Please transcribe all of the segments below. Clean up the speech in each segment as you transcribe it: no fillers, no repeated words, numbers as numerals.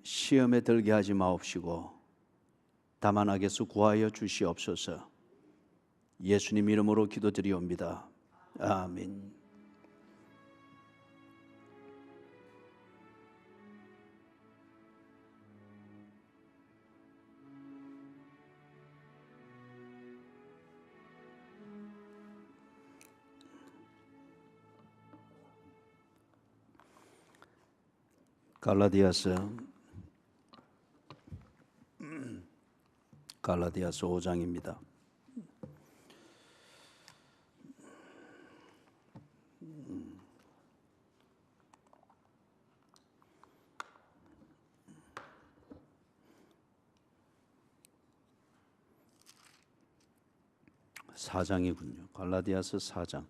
시험에 들게 하지 마옵시고 다만 악에서 구하여 주시옵소서. 예수님 이름으로 기도드리옵니다. 아멘. 갈라디아서 5장입니다. 갈라디아서 4장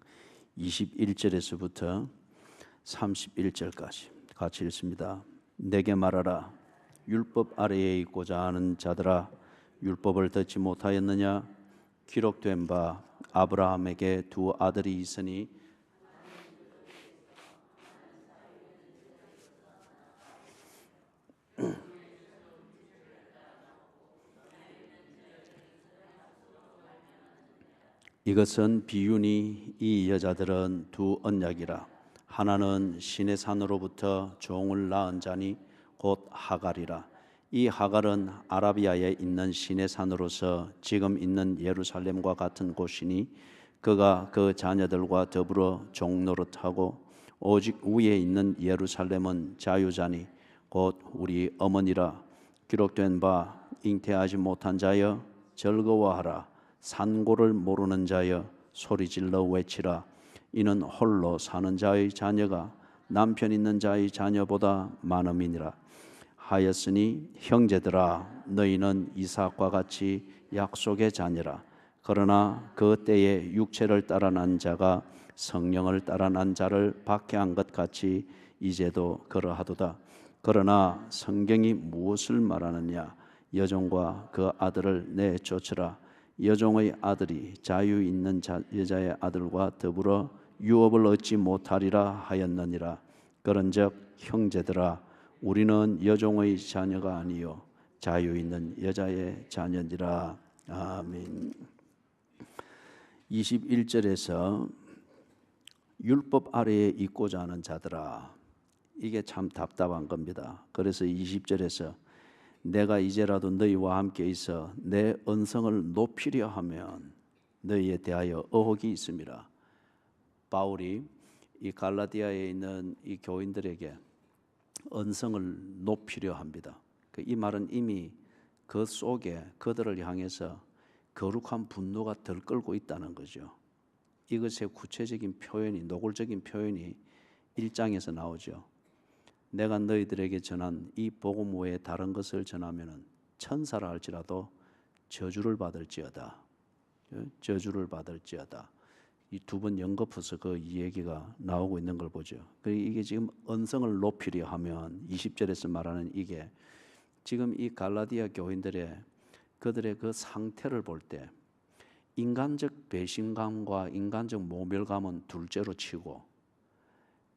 21절에서부터 31절까지 같이 읽습니다. 내게 말하라. 율법 아래에 있고자 하는 자들아, 율법을 듣지 못하였느냐? 기록된 바 아브라함에게 두 아들이 있으니 이것은 비유니 이 여자들은 두 언약이라. 하나는 신의 산으로부터 종을 낳은 자니 곧 하갈이라. 이 하갈은 아라비아에 있는 신의 산으로서 지금 있는 예루살렘과 같은 곳이니 그가 그 자녀들과 더불어 종노릇하고 오직 위에 있는 예루살렘은 자유자니 곧 우리 어머니라. 기록된 바 잉태하지 못한 자여 즐거워하라. 산고를 모르는 자여 소리질러 외치라. 이는 홀로 사는 자의 자녀가 남편 있는 자의 자녀보다 많음이니라. 하였으니 형제들아, 너희는 이삭과 같이 약속의 자녀라. 그러나 그 때에 육체를 따라 난 자가 성령을 따라 난 자를 박해한 것 같이 이제도 그러하도다. 그러나 성경이 무엇을 말하느냐? 여종과 그 아들을 내쫓으라. 여종의 아들이 자유 있는 여자의 아들과 더불어 유업을 얻지 못하리라 하였느니라. 그런즉 형제들아, 우리는 여종의 자녀가 아니요 자유 있는 여자의 자녀니라. 아멘. 21절에서 율법 아래에 있고자 하는 자들아, 이게 참 답답한 겁니다. 그래서 20절에서 내가 이제라도 너희와 함께 있어 내 언성을 높이려 하면 너희에 대하여 의혹이 있음이라. 바울이 이 갈라디아에 있는 이 교인들에게 언성을 높이려 합니다. 이 말은 이미 그 속에 그들을 향해서 거룩한 분노가 들끓고 있다는 거죠. 이것의 구체적인 표현이, 노골적인 표현이 1장에서 나오죠. 내가 너희들에게 전한 이 복음 외에 다른 것을 전하면은 천사라 할지라도 저주를 받을지어다. 저주를 받을지어다. 이 두 번 연거푸서 그 얘기가 나오고 있는 걸 보죠. 이게 지금 언성을 높이려 하면 20절에서 말하는 이게 지금 이 갈라디아 교인들의 그들의 그 상태를 볼 때 인간적 배신감과 인간적 모멸감은 둘째로 치고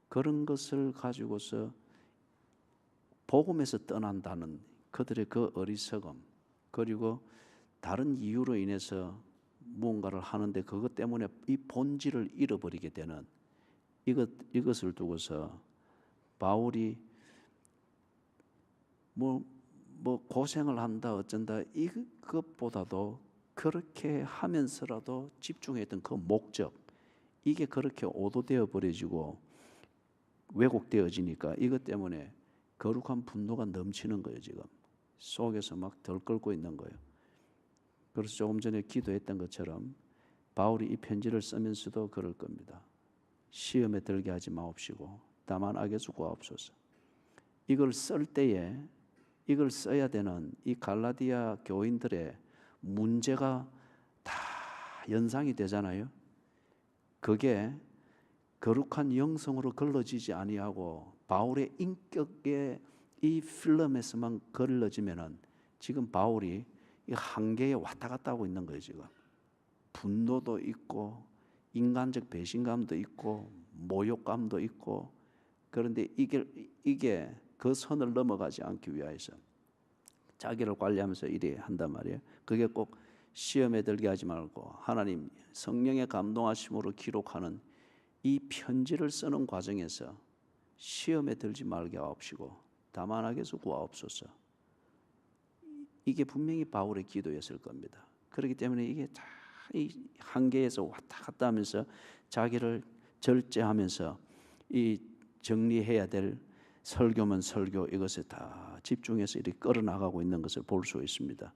그런 것을 가지고서 복음에서 떠난다는 그들의 그 어리석음, 그리고 다른 이유로 인해서 무언가를 하는데 그것 때문에 이 본질을 잃어버리게 되는 이것을 두고서 바울이 뭐 고생을 한다 어쩐다 이것보다도 그렇게 하면서라도 집중했던 그 목적, 이게 그렇게 오도되어 버려지고 왜곡되어지니까 이것 때문에 거룩한 분노가 넘치는 거예요. 지금 속에서 막 덜끓고 있는 거예요. 그래서 조금 전에 기도했던 것처럼 바울이 이 편지를 쓰면서도 그럴 겁니다. 시험에 들게 하지 마옵시고 다만 악에서 구하옵소서. 이걸 쓸 때에 이걸 써야 되는 이 갈라디아 교인들의 문제가 다 연상이 되잖아요. 그게 거룩한 영성으로 걸러지지 아니하고 바울의 인격의 이 필름에서만 걸러지면은 지금 바울이 이 한계에 왔다 갔다 하고 있는 거예요. 지금 분노도 있고 인간적 배신감도 있고 모욕감도 있고, 그런데 이게 그 선을 넘어가지 않기 위하여서 자기를 관리하면서 이래 한단 말이에요. 그게 꼭 시험에 들게 하지 말고 하나님 성령의 감동하심으로 기록하는 이 편지를 쓰는 과정에서 시험에 들지 말게 하옵시고 다만 악에서 구하옵소서. 이게 분명히 바울의 기도였을 겁니다. 그렇기 때문에 이게 다 이 한계에서 왔다 갔다 하면서 자기를 절제하면서 이 정리해야 될 설교면 설교 이것에 다 집중해서 이렇게 끌어나가고 있는 것을 볼 수 있습니다.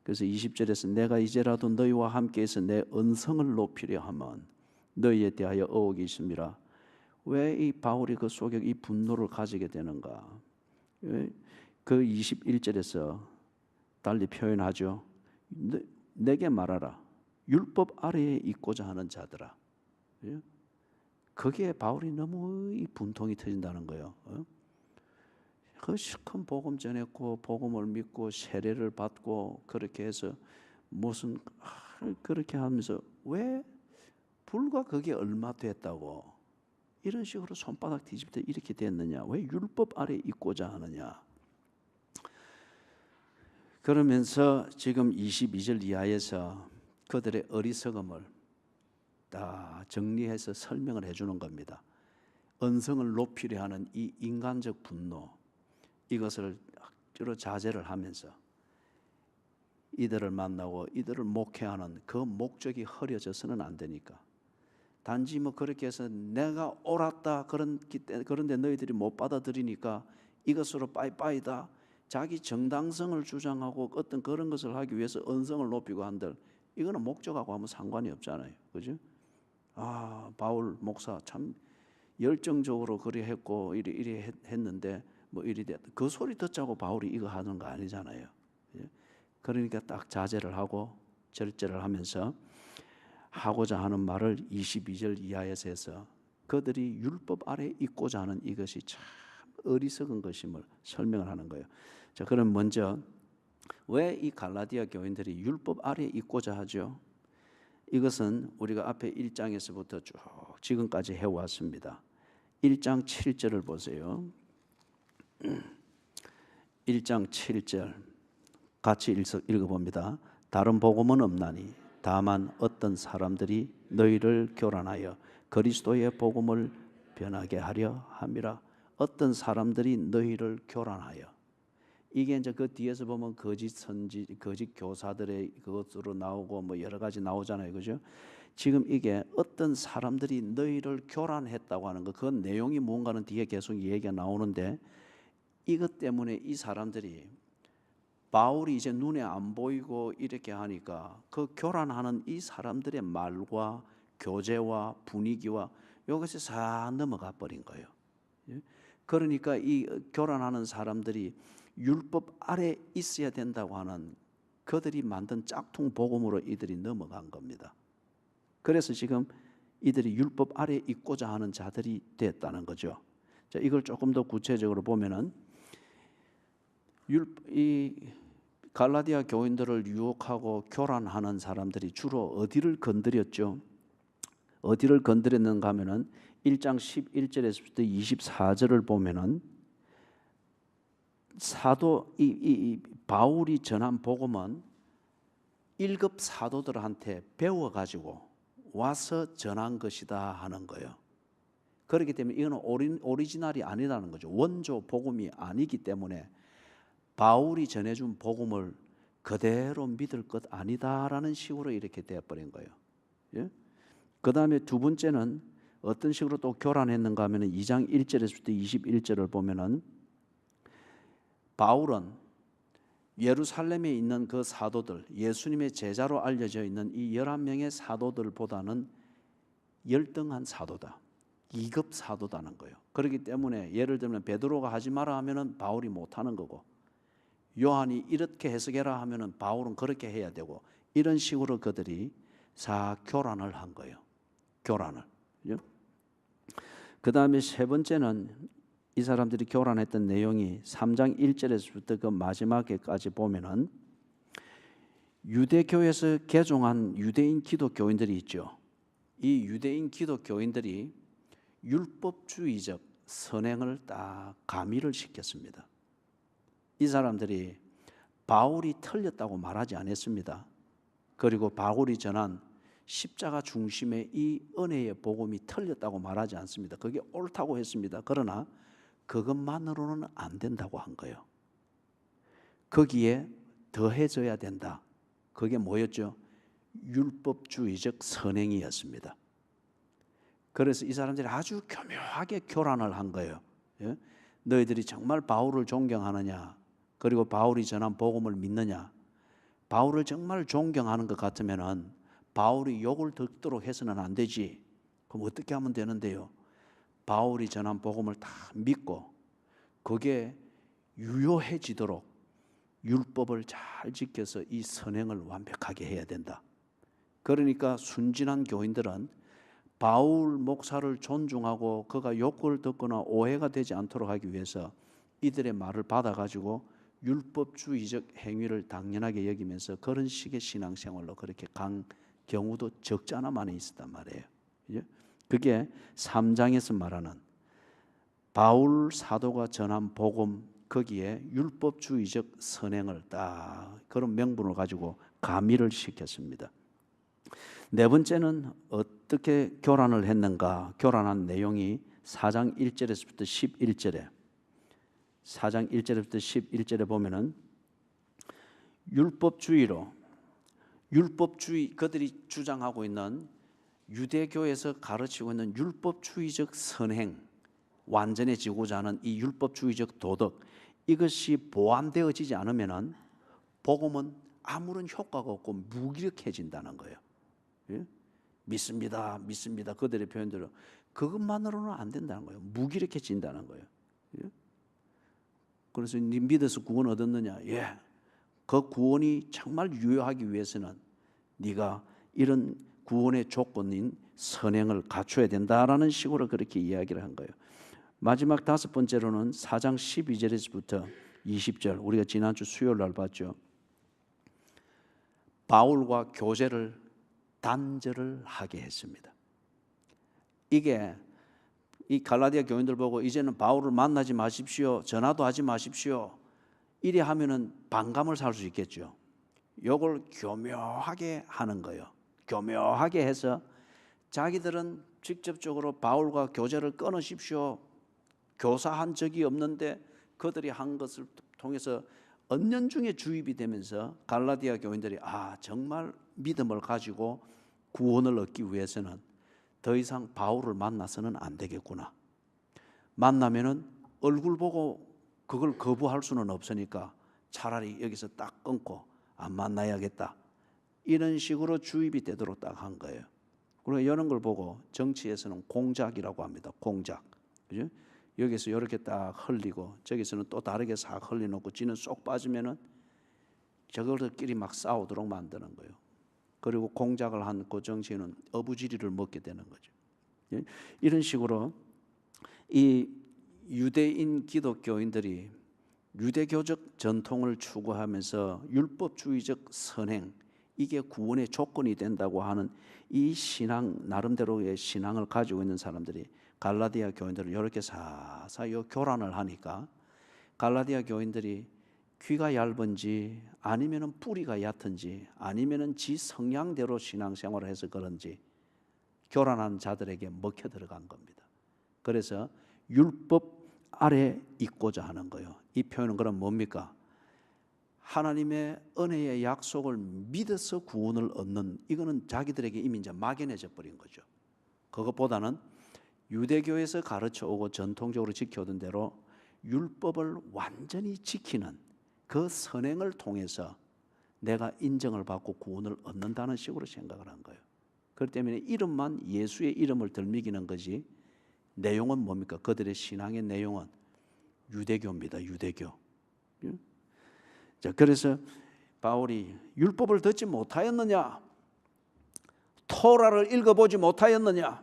그래서 20절에서 내가 이제라도 너희와 함께해서 내 언성을 높이려 하면 너희에 대하여 의혹이 있음이라. 왜 이 바울이 그 속에 이 분노를 가지게 되는가? 그 21절에서 달리 표현하죠. 내게 말하라. 율법 아래에 있고자 하는 자들아. 거기에 바울이 너무 이 분통이 터진다는 거예요. 그 시큰 복음 전했고 복음을 믿고 세례를 받고 그렇게 해서 무슨 그렇게 하면서 왜 불과 그게 얼마 됐다고 이런 식으로 손바닥 뒤집을 때 이렇게 됐느냐? 왜 율법 아래에 있고자 하느냐? 그러면서 지금 22절 이하에서 그들의 어리석음을 다 정리해서 설명을 해주는 겁니다. 언성을 높이려 하는 이 인간적 분노, 이것을 억지로 자제를 하면서 이들을 만나고 이들을 목회하는 그 목적이 흐려져서는 안 되니까. 단지 뭐 그렇게 해서 내가 옳았다 그런데 너희들이 못 받아들이니까 이것으로 빠이빠이다. 자기 정당성을 주장하고 어떤 그런 것을 하기 위해서 언성을 높이고 한들 이거는 목적하고 아무 상관이 없잖아요. 그죠? 바울 목사 참 열정적으로 그리 했고 이리 했는데 뭐 이리 됐다. 그 소리 듣자고 바울이 이거 하는 거 아니잖아요. 그러니까 딱 자제를 하고 절제를 하면서 하고자 하는 말을 22절 이하에서 해서 그들이 율법 아래에 있고자 하는 이것이 참 어리석은 것임을 설명을 하는 거예요. 자, 그럼 먼저 왜 이 갈라디아 교인들이 율법 아래에 있고자 하죠? 이것은 우리가 앞에 1장에서부터 쭉 지금까지 해왔습니다. 1장 7절을 보세요. 1장 7절 같이 읽어봅니다. 다른 복음은 없나니 다만 어떤 사람들이 너희를 교란하여 그리스도의 복음을 변하게 하려 함이라. 어떤 사람들이 너희를 교란하여, 이게 이제 그 뒤에서 보면 거짓 선지, 거짓 교사들의 그것으로 나오고 뭐 여러 가지 나오잖아요, 그죠? 지금 이게 어떤 사람들이 너희를 교란했다고 하는 거, 그 내용이 뭔가는 뒤에 계속 얘기가 나오는데 이것 때문에 이 사람들이 바울이 이제 눈에 안 보이고 이렇게 하니까 그 교란하는 이 사람들의 말과 교제와 분위기와 이것이 싹 넘어가 버린 거예요. 그러니까 이 교란하는 사람들이 율법 아래 있어야 된다고 하는 그들이 만든 짝퉁 복음으로 이들이 넘어간 겁니다. 그래서 지금 이들이 율법 아래 있고자 하는 자들이 됐다는 거죠. 자, 이걸 조금 더 구체적으로 보면은 이 갈라디아 교인들을 유혹하고 교란하는 사람들이 주로 어디를 건드렸죠? 어디를 건드렸는가 하면은 1장 11절에서부터 24절을 보면은 사도 이 바울이 전한 복음은 1급 사도들한테 배워 가지고 와서 전한 것이다 하는 거예요. 그렇기 때문에 이거는 오리지널이 아니라는 거죠. 원조 복음이 아니기 때문에 바울이 전해준 복음을 그대로 믿을 것 아니다라는 식으로 이렇게 되어버린 거예요. 예? 그 다음에 두 번째는 어떤 식으로 또 교란했는가 하면 2장 1절에서부터 21절을 보면은 바울은 예루살렘에 있는 그 사도들, 예수님의 제자로 알려져 있는 이 11명의 사도들보다는 열등한 사도다. 2급 사도다는 거예요. 그렇기 때문에 예를 들면 베드로가 하지 마라 하면은 바울이 못 하는 거고, 요한이 이렇게 해석해라 하면은 바울은 그렇게 해야 되고, 이런 식으로 그들이 사 교란을 한 거예요. 교란을. 그 다음에 세 번째는 이 사람들이 교란했던 내용이 3장 1절에서부터 그 마지막에까지 보면은 유대교에서 개종한 유대인 기독교인들이 있죠. 이 유대인 기독교인들이 율법주의적, 선행을 딱 가미를 시켰습니다. 이 사람들이 바울이 틀렸다고 말하지 않았습니다. 그리고 바울이 전한 십자가 중심의 이 은혜의 복음이 틀렸다고 말하지 않습니다. 그게 옳다고 했습니다. 그러나 그것만으로는 안 된다고 한 거예요. 거기에 더해져야 된다. 그게 뭐였죠? 율법주의적 선행이었습니다. 그래서 이 사람들이 아주 교묘하게 교란을 한 거예요. 예? 너희들이 정말 바울을 존경하느냐? 그리고 바울이 전한 복음을 믿느냐? 바울을 정말 존경하는 것 같으면은 바울이 욕을 듣도록 해서는 안 되지. 그럼 어떻게 하면 되는데요? 바울이 전한 복음을 다 믿고 그게 유효해지도록 율법을 잘 지켜서 이 선행을 완벽하게 해야 된다. 그러니까 순진한 교인들은 바울 목사를 존중하고 그가 욕을 듣거나 오해가 되지 않도록 하기 위해서 이들의 말을 받아가지고 율법주의적 행위를 당연하게 여기면서 그런 식의 신앙생활로 그렇게 간 경우도 적지 않아 많이 있었단 말이에요. 그게 3장에서 말하는 바울 사도가 전한 복음, 거기에 율법주의적 선행을 딱 그런 명분을 가지고 가미를 시켰습니다. 네 번째는 어떻게 교란을 했는가? 교란한 내용이 4장 1절에서부터 11절에 4장 1절부터 11절에 보면은 율법주의 그들이 주장하고 있는 유대교에서 가르치고 있는 율법주의적 선행, 완전해지고자 하는 이 율법주의적 도덕, 이것이 보완되어지지 않으면은 복음은 아무런 효과가 없고 무기력해진다는 거예요. 예? 믿습니다. 그들의 표현대로 그것만으로는 안 된다는 거예요. 무기력해진다는 거예요. 예? 그래서 네 믿어서 구원 얻었느냐? 예. 그 구원이 정말 유효하기 위해서는 네가 이런 구원의 조건인 선행을 갖춰야 된다라는 식으로 그렇게 이야기를 한 거예요. 마지막 다섯 번째로는 4장 12절에서부터 20절, 우리가 지난주 수요일 날 봤죠. 바울과 교제를 단절을 하게 했습니다. 이게 이 갈라디아 교인들 보고 이제는 바울을 만나지 마십시오, 전화도 하지 마십시오, 이래 하면은 반감을 살 수 있겠죠. 이걸 교묘하게 하는 거예요. 교묘하게 해서 자기들은 직접적으로 바울과 교제를 끊으십시오, 교사한 적이 없는데 그들이 한 것을 통해서 은연중에 주입이 되면서 갈라디아 교인들이 정말 믿음을 가지고 구원을 얻기 위해서는 더 이상 바울을 만나서는 안 되겠구나. 만나면은 얼굴 보고 그걸 거부할 수는 없으니까 차라리 여기서 딱 끊고 안 만나야겠다. 이런 식으로 주입이 되도록 딱 한 거예요. 그리고 이런 걸 보고 정치에서는 공작이라고 합니다. 공작. 그죠? 여기서 이렇게 딱 흘리고 저기서는 또 다르게 싹 흘려놓고 지는 쏙 빠지면은 저들끼리 막 싸우도록 만드는 거예요. 그리고 공작을 한 그 정치인은 어부지리를 먹게 되는 거죠. 이런 식으로 이 유대인 기독교인들이 유대교적 전통을 추구하면서 율법주의적 선행, 이게 구원의 조건이 된다고 하는 이 신앙, 나름대로의 신앙을 가지고 있는 사람들이 갈라디아 교인들을 이렇게 사사히 교란을 하니까 갈라디아 교인들이 귀가 얇은지 아니면은 뿌리가 얕은지 아니면은 지 성향대로 신앙생활을 해서 그런지 교란한 자들에게 먹혀 들어간 겁니다. 그래서 율법 아래 있고자 하는 거예요. 이 표현은 그럼 뭡니까? 하나님의 은혜의 약속을 믿어서 구원을 얻는, 이거는 자기들에게 이미 이제 막연해져 버린 거죠. 그것보다는 유대교에서 가르쳐 오고 전통적으로 지켜오던 대로 율법을 완전히 지키는 그 선행을 통해서 내가 인정을 받고 구원을 얻는다는 식으로 생각을 한 거예요. 그렇기 때문에 이름만 예수의 이름을 들먹이는 거지 내용은 뭡니까? 그들의 신앙의 내용은 유대교입니다. 유대교. 자, 그래서 바울이 율법을 듣지 못하였느냐? 토라를 읽어보지 못하였느냐?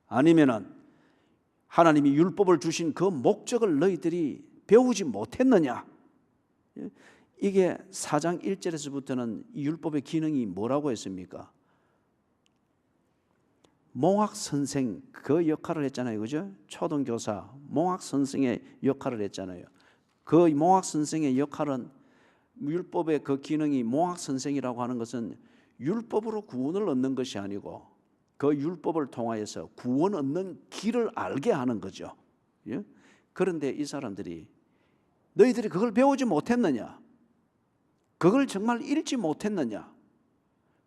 아니면은 하나님이 율법을 주신 그 목적을 너희들이 배우지 못했느냐? 이게 4장 1절에서부터는 이 율법의 기능이 뭐라고 했습니까? 몽학 선생 그 역할을 했잖아요. 그죠? 초등교사 몽학 선생의 역할을 했잖아요. 그 몽학 선생의 역할은 율법의 그 기능이 몽학 선생이라고 하는 것은 율법으로 구원을 얻는 것이 아니고 그 율법을 통하여서 구원 얻는 길을 알게 하는 거죠. 예? 그런데 이 사람들이 너희들이 그걸 배우지 못했느냐? 그걸 정말 읽지 못했느냐?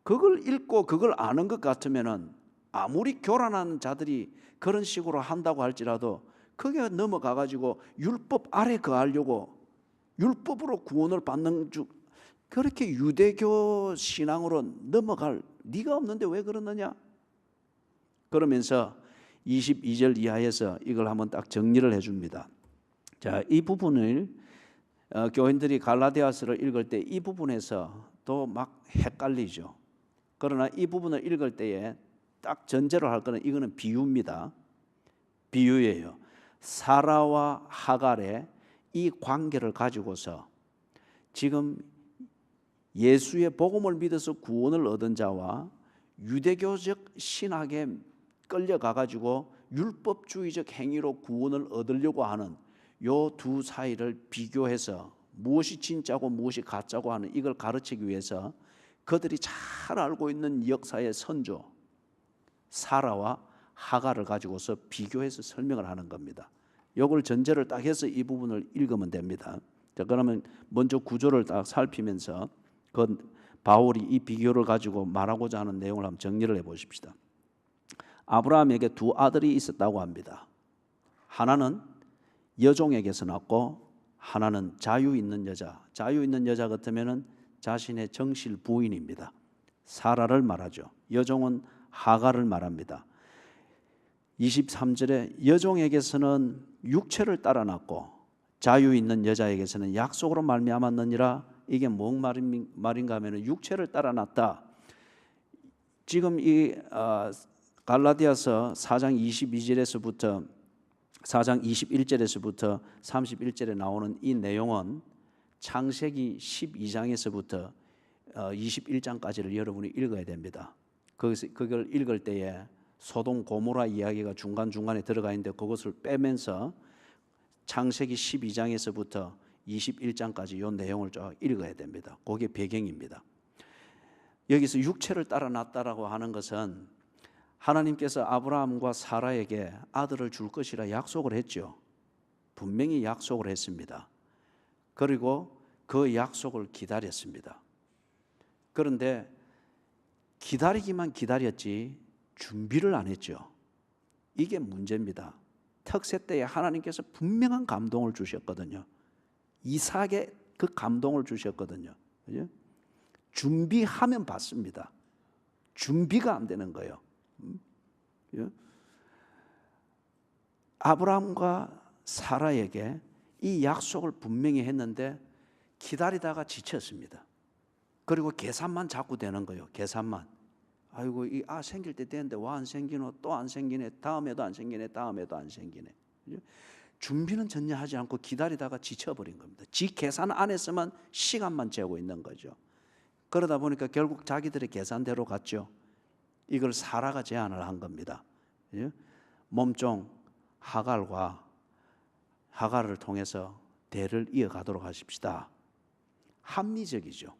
그걸 읽고 그걸 아는 것 같으면은 아무리 교란한 자들이 그런 식으로 한다고 할지라도 그게 넘어가 가지고 율법 아래 거하려고 율법으로 구원을 받는 그렇게 유대교 신앙으로 넘어갈 네가 없는데 왜 그러느냐? 그러면서 22절 이하에서 이걸 한번 딱 정리를 해줍니다. 자, 이 부분을 교인들이 갈라디아서를 읽을 때 이 부분에서 또 막 헷갈리죠. 그러나 이 부분을 읽을 때에 딱 전제로 할 거는 이거는 비유입니다. 비유예요. 사라와 하갈의 이 관계를 가지고서 지금 예수의 복음을 믿어서 구원을 얻은 자와 유대교적 신학에 끌려가 가지고 율법주의적 행위로 구원을 얻으려고 하는 요 두 사이를 비교해서 무엇이 진짜고 무엇이 가짜고 하는 이걸 가르치기 위해서 그들이 잘 알고 있는 역사의 선조 사라와 하갈을 가지고서 비교해서 설명을 하는 겁니다. 이걸 전제를 딱 해서 이 부분을 읽으면 됩니다. 자, 그러면 먼저 구조를 딱 살피면서 그 바울이 이 비교를 가지고 말하고자 하는 내용을 한번 정리를 해보십시다. 아브라함에게 두 아들이 있었다고 합니다. 하나는 여종에게서 났고 하나는 자유 있는 여자. 자유 있는 여자 같으면은 자신의 정실 부인입니다. 사라를 말하죠. 여종은 하갈을 말합니다. 23절에 여종에게서는 육체를 따라 났고 자유 있는 여자에게서는 약속으로 말미암았느니라. 이게 뭔 말인가 하면 육체를 따라 났다. 지금 이 갈라디아서 4장 22절에서부터 4장 21절에서부터 31절에 나오는 이 내용은 창세기 12장에서부터 21장까지를 여러분이 읽어야 됩니다. 거기서 그걸 읽을 때에 소돔 고모라 이야기가 중간중간에 들어가 있는데 그것을 빼면서 창세기 12장에서부터 21장까지 이 내용을 쭉 읽어야 됩니다. 그게 배경입니다. 여기서 육체를 따라 났다라고 하는 것은 하나님께서 아브라함과 사라에게 아들을 줄 것이라 약속을 했죠. 분명히 약속을 했습니다. 그리고 그 약속을 기다렸습니다. 그런데 기다리기만 기다렸지 준비를 안 했죠. 이게 문제입니다. 특세 때에 하나님께서 분명한 감동을 주셨거든요. 이삭의 그 감동을 주셨거든요. 그죠? 준비하면 받습니다. 준비가 안 되는 거예요. 아브라함과 사라에게 이 약속을 분명히 했는데 기다리다가 지쳤습니다. 그리고 계산만 자꾸 되는 거예요. 계산만. 아이고 이 생길 때 되는데 와 안 생기노? 또 안 생기네. 다음에도 안 생기네. 다음에도 안 생기네. 준비는 전혀 하지 않고 기다리다가 지쳐버린 겁니다. 지 계산 안에서만 시간만 재고 있는 거죠. 그러다 보니까 결국 자기들의 계산대로 갔죠. 이걸 사라가 제안을 한 겁니다. 몸종 하갈을 통해서 대를 이어가도록 하십시다. 합리적이죠.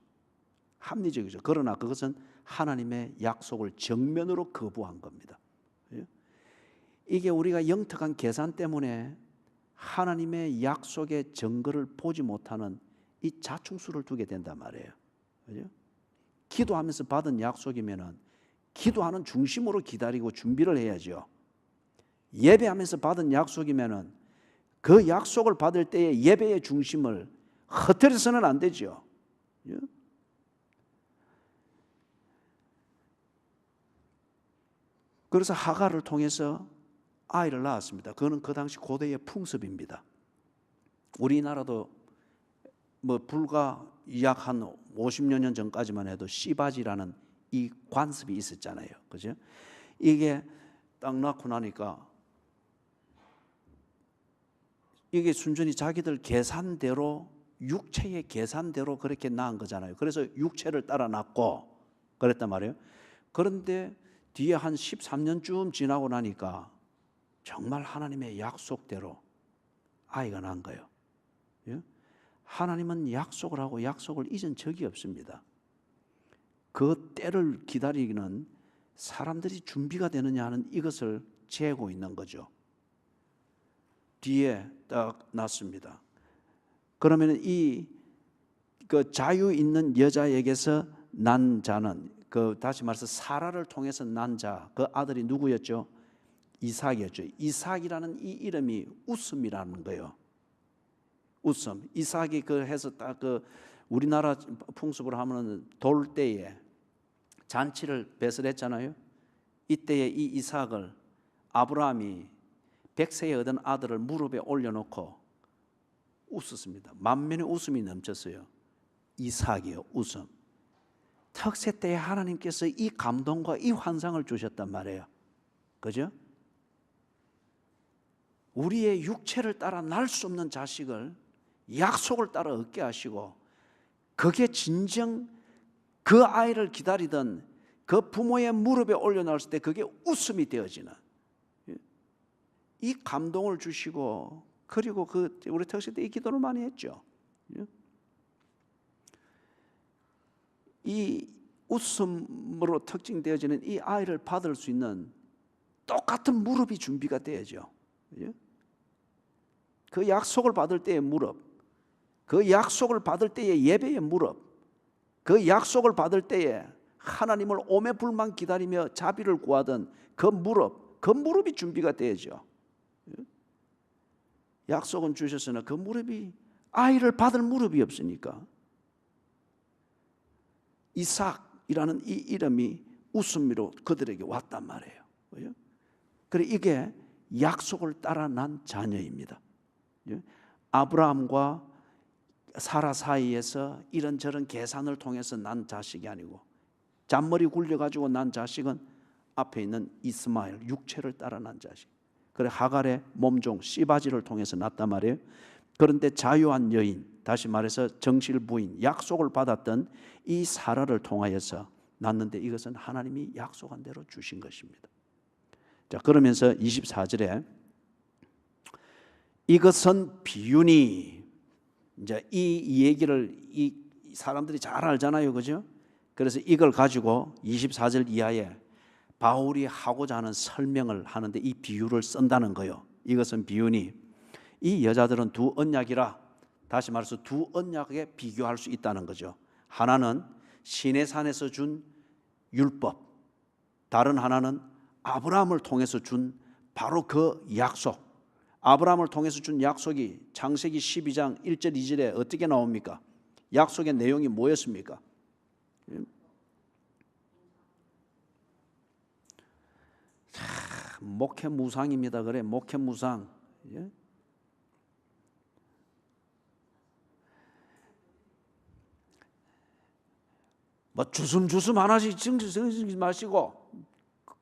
그러나 그것은 하나님의 약속을 정면으로 거부한 겁니다. 이게 우리가 영특한 계산 때문에 하나님의 약속의 증거를 보지 못하는 이 자충수를 두게 된단 말이에요. 그죠? 기도하면서 받은 약속이면은 기도하는 중심으로 기다리고 준비를 해야죠. 예배하면서 받은 약속이면은 그 약속을 받을 때의 예배의 중심을 흐트려서는 안 되죠. 그래서 하갈을 통해서 아이를 낳았습니다. 그거는 그 당시 고대의 풍습입니다. 우리나라도 뭐 불과 약 한 50여 년 전까지만 해도 씨바지라는 이 관습이 있었잖아요. 그죠? 이게 딱 낳고 나니까 이게 순전히 자기들 계산대로 육체의 계산대로 그렇게 낳은 거잖아요. 그래서 육체를 따라 낳고 그랬단 말이에요. 그런데 뒤에 한 13년쯤 지나고 나니까 정말 하나님의 약속대로 아이가 난 거예요. 예? 하나님은 약속을 하고 약속을 잊은 적이 없습니다. 그 때를 기다리기는 사람들이 준비가 되느냐 하는 이것을 재고 있는 거죠. 뒤에 딱 났습니다. 그러면 그 자유 있는 여자에게서 난 자는, 다시 말해서 사라를 통해서 난 자, 그 아들이 누구였죠? 이삭이었죠. 이삭이라는 이 이름이 웃음이라는 거예요. 웃음. 이삭이 해서 딱 우리나라 풍습으로 하면은 돌 때에 잔치를 배설했잖아요. 이때에 이 이삭을 아브라함이 100세에 얻은 아들을 무릎에 올려놓고 웃었습니다. 만면에 웃음이 넘쳤어요. 이삭이요, 웃음. 특세 때에 하나님께서 이 감동과 이 환상을 주셨단 말이에요. 그죠? 우리의 육체를 따라 날 수 없는 자식을 약속을 따라 얻게 하시고, 그게 진정 그 아이를 기다리던 그 부모의 무릎에 올려놨을 때 그게 웃음이 되어지는 이 감동을 주시고, 그리고 우리 특세 때 이 기도를 많이 했죠. 이 웃음으로 특징되어지는 이 아이를 받을 수 있는 똑같은 무릎이 준비가 되어져. 그 약속을 받을 때의 무릎, 그 약속을 받을 때의 예배의 무릎, 그 약속을 받을 때에 하나님을 오매불만 기다리며 자비를 구하던 그 무릎이 준비가 되어져. 약속은 주셨으나 그 무릎이, 아이를 받을 무릎이 없으니까 이삭이라는 이 이름이 웃음으로 그들에게 왔단 말이에요. 그래, 이게 약속을 따라 난 자녀입니다. 아브라함과 사라 사이에서 이런저런 계산을 통해서 난 자식이 아니고, 잔머리 굴려가지고 난 자식은 앞에 있는 이스마엘, 육체를 따라 난 자식. 그래, 하갈의 몸종 시바지를 통해서 났단 말이에요. 그런데 자유한 여인, 다시 말해서 정실 부인, 약속을 받았던 이 사라를 통하여서 났는데, 이것은 하나님이 약속한 대로 주신 것입니다. 자, 그러면서 24절에 이것은 비유니, 이제 이 얘기를 이 사람들이 잘 알잖아요, 그죠? 그래서 이걸 가지고 24절 이하에 바울이 하고자 하는 설명을 하는데 이 비유를 쓴다는 거예요. 이것은 비유니, 이 여자들은 두 언약이라, 다시 말해서 두 언약에 비교할 수 있다는 거죠. 하나는 시내산에서 준 율법, 다른 하나는 아브라함을 통해서 준 바로 그 약속. 아브라함을 통해서 준 약속이 창세기 12장 1절 2절에 어떻게 나옵니까? 약속의 내용이 뭐였습니까? 목회무상입니다. 그래, 목회무상. 뭐 주섬주섬 하나씩 증증증 마시고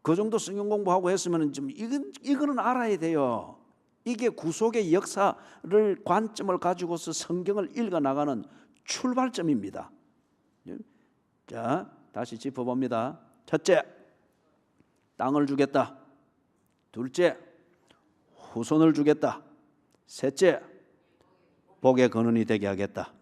그 정도 성경 공부하고 했으면 좀 이거는 알아야 돼요. 이게 구속의 역사를 관점을 가지고서 성경을 읽어 나가는 출발점입니다. 자, 다시 짚어봅니다. 첫째, 땅을 주겠다. 둘째, 후손을 주겠다. 셋째, 복의 근원이 되게 하겠다.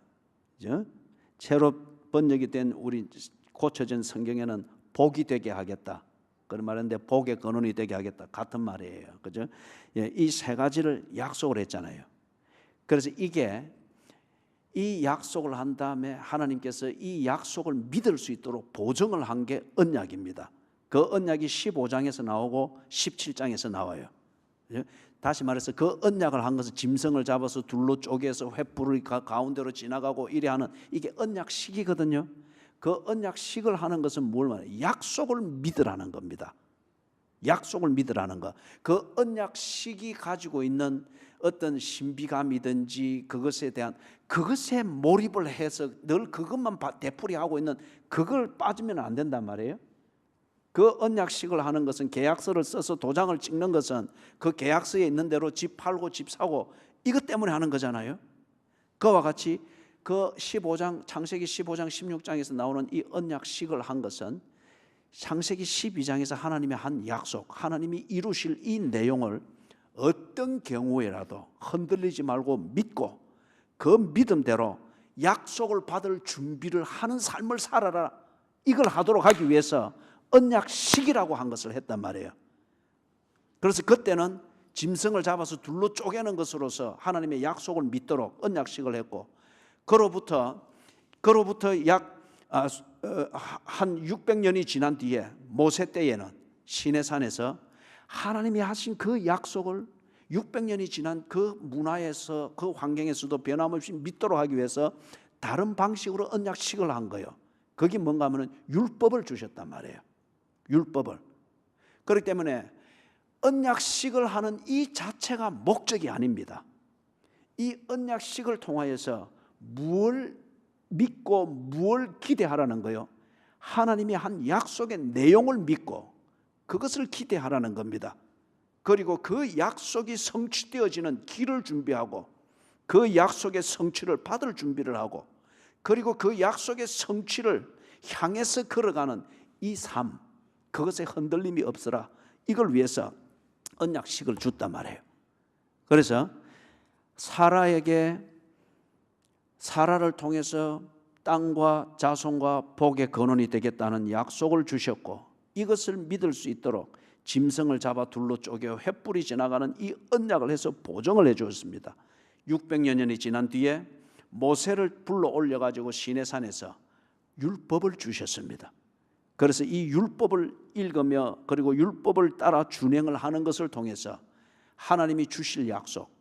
새로 번역이 된 우리 고쳐진 성경에는 복이 되게 하겠다, 그런 말인데 복의 근원이 되게 하겠다, 같은 말이에요. 그죠? 이 세 가지를 약속을 했잖아요. 그래서 이 약속을 한 다음에 하나님께서 이 약속을 믿을 수 있도록 보증을 한 게 언약입니다. 그 언약이 15장에서 나오고 17장에서 나와요. 다시 말해서 그 언약을 한 것은 짐승을 잡아서 둘로 쪼개서 횃불을 가운데로 지나가고 이래 하는, 이게 언약식이거든요. 그 언약식을 하는 것은 뭘 말해요? 약속을 믿으라는 겁니다. 약속을 믿으라는 거. 그 언약식이 가지고 있는 어떤 신비감이든지 그것에 몰입을 해서 늘 그것만 되풀이하고 있는, 그걸 빠지면 안 된단 말이에요. 그 언약식을 하는 것은, 계약서를 써서 도장을 찍는 것은 그 계약서에 있는 대로 집 팔고 집 사고 이것 때문에 하는 거잖아요. 그와 같이 그 15장, 창세기 15장 16장에서 나오는 이 언약식을 한 것은 창세기 12장에서 하나님의 한 약속, 하나님이 이루실 이 내용을 어떤 경우에라도 흔들리지 말고 믿고 그 믿음대로 약속을 받을 준비를 하는 삶을 살아라, 이걸 하도록 하기 위해서 언약식이라고 한 것을 했단 말이에요. 그래서 그때는 짐승을 잡아서 둘로 쪼개는 것으로서 하나님의 약속을 믿도록 언약식을 했고, 그로부터 약 한 600년이 지난 뒤에 모세 때에는 시내산에서 하나님이 하신 그 약속을 600년이 지난 그 문화에서, 그 환경에서도 변함없이 믿도록 하기 위해서 다른 방식으로 언약식을 한 거예요. 그게 뭔가 하면 율법을 주셨단 말이에요. 율법을. 그렇기 때문에 언약식을 하는 이 자체가 목적이 아닙니다. 이 언약식을 통하여서 무엇을 믿고 무엇을 기대하라는 거예요? 하나님이 한 약속의 내용을 믿고 그것을 기대하라는 겁니다. 그리고 그 약속이 성취되어지는 길을 준비하고 그 약속의 성취를 받을 준비를 하고, 그리고 그 약속의 성취를 향해서 걸어가는 이 삶, 그것에 흔들림이 없어라, 이걸 위해서 언약식을 줬단 말이에요. 그래서 사라를 통해서 땅과 자손과 복의 근원이 되겠다는 약속을 주셨고, 이것을 믿을 수 있도록 짐승을 잡아 둘로 쪼개 횃불이 지나가는 이 언약을 해서 보증을 해 주었습니다. 600여 년이 지난 뒤에 모세를 불러 올려가지고 시내산에서 율법을 주셨습니다. 그래서 이 율법을 읽으며 그리고 율법을 따라 준행을 하는 것을 통해서 하나님이 주실 약속,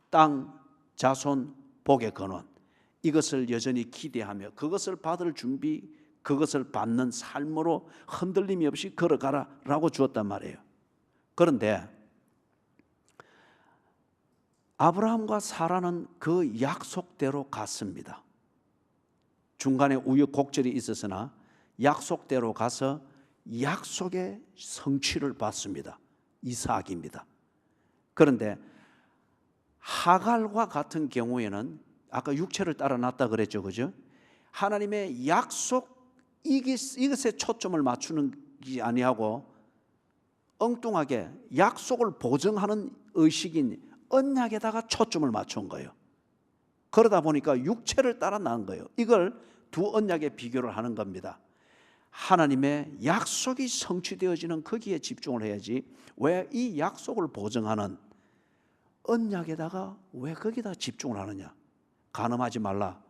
땅, 자손, 복의 근원, 이것을 여전히 기대하며 그것을 받을 준비, 그것을 받는 삶으로 흔들림이 없이 걸어가라라고 주었단 말이에요. 그런데 아브라함과 사라는 그 약속대로 갔습니다. 중간에 우여곡절이 있었으나 약속대로 가서 약속의 성취를 받습니다. 이삭입니다. 그런데 하갈과 같은 경우에는 아까 육체를 따라 났다 그랬죠, 그죠? 하나님의 약속, 이것에 초점을 맞추는 게 아니하고 엉뚱하게 약속을 보증하는 의식인 언약에다가 초점을 맞춘 거예요. 그러다 보니까 육체를 따라 난 거예요. 이걸 두 언약에 비교를 하는 겁니다. 하나님의 약속이 성취되어지는 거기에 집중을 해야지, 왜 이 약속을 보증하는 언약에다가 왜 거기다 집중을 하느냐? 간음하지 말라.